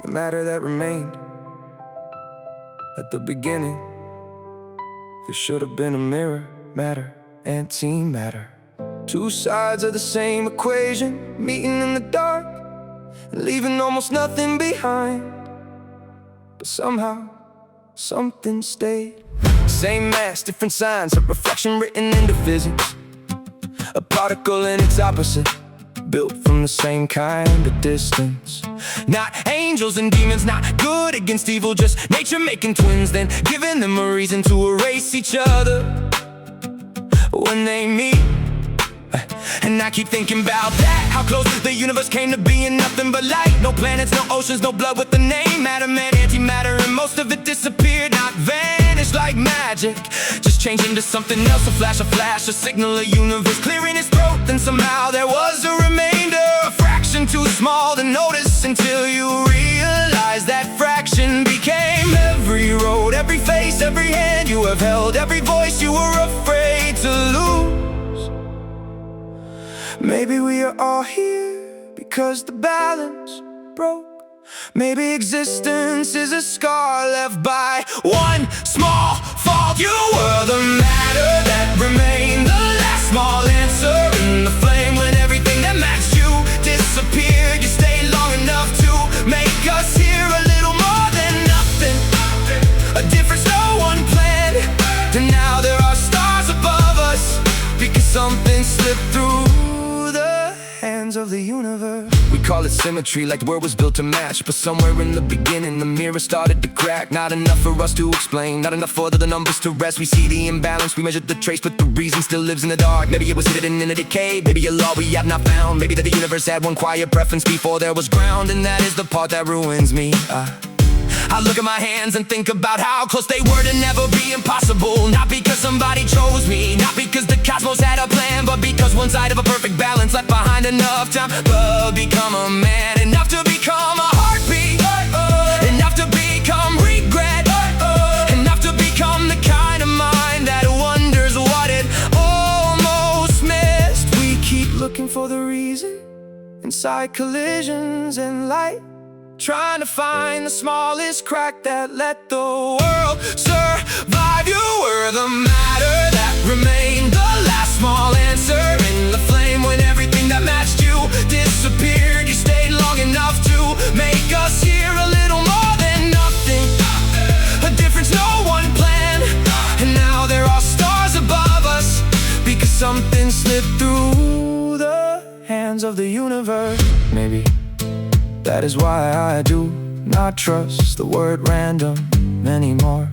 the matter that remained. At the beginning, there should have been a mirror, matter, antimatter. Two sides of the same equation, meeting in the dark and leaving almost nothing behind. But somehow, something stayed. Same mass, different signs, a reflection written into physics. A particle and its opposite, built from the same kind of distance. Not angels and demons, not good against evil, just nature making twins, then giving them a reason to erase each other when they meet. And I keep thinking about that, how close the universe came to being nothing but light. No planets, no oceans, no blood with the name matter, man, antimatter, and most of it disappeared, not vanished like magic, just changed into something else. A flash, a signal, a universe clearing its throat. Then somehow there was a remainder, a fraction too small to notice, until you realize that fraction became every road, every face, every hand you have held, every voice you were afraid to lose. Maybe we are all here because the balance broke. Maybe existence is a scar left by one small fault. You were the matter that remained, the last small answer in the flame. When everything that matched you disappeared, you stayed long enough to make us hear a little more than nothing, a difference no one planned. And now there are stars above us because something slipped through hands of the universe. We call it symmetry, like the world was built to match. But somewhere in the beginning, the mirror started to crack. Not enough for us to explain, not enough for the numbers to rest. We see the imbalance, we measured the trace, but the reason still lives in the dark. Maybe it was hidden in a decay, maybe a law we have not found. Maybe that the universe had one quiet preference before there was ground, and that is the part that ruins me. I look at my hands and think about how close they were to never be impossible. Not because somebody chose me, not because the cosmos had a plan, but because one side of a perfect balance left behind enough time to become a man, enough to become a heartbeat, enough to become regret, enough to become the kind of mind that wonders what it almost missed. We keep looking for the reason inside collisions and light, trying to find the smallest crack that let the world survive. You were the matter that remained, the last small answer in the flame. When everything that matched you disappeared, you stayed long enough to make us hear a little more than nothing, a difference no one planned. And now there are stars above us because something slipped through the hands of the universe. Maybe that is why I do not trust the word random anymore.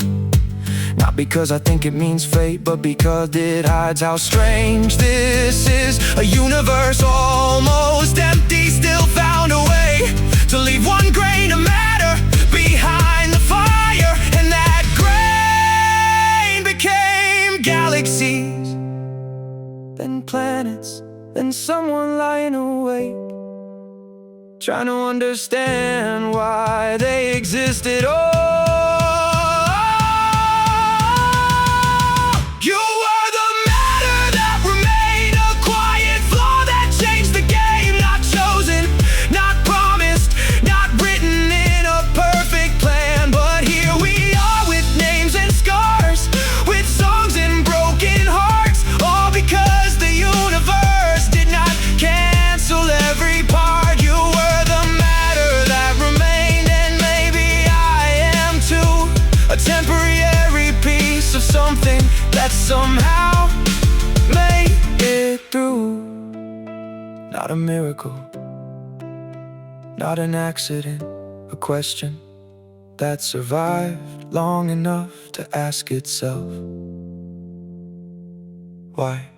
Not because I think it means fate, but because it hides how strange this is. A universe almost empty, still found a way to leave one grain of matter behind the fire. And that grain became galaxies, then planets, then someone lying awake, trying to understand why they existed. You were the matter that remained, a quiet flaw that changed the game. Not chosen, not promised, not written in a perfect plan. But here we are with names and scars, with songs and broken hearts, all because the universe did not cancel every part. A temporary piece of something that somehow made it through. Not a miracle, not an accident, a question that survived long enough to ask itself, why?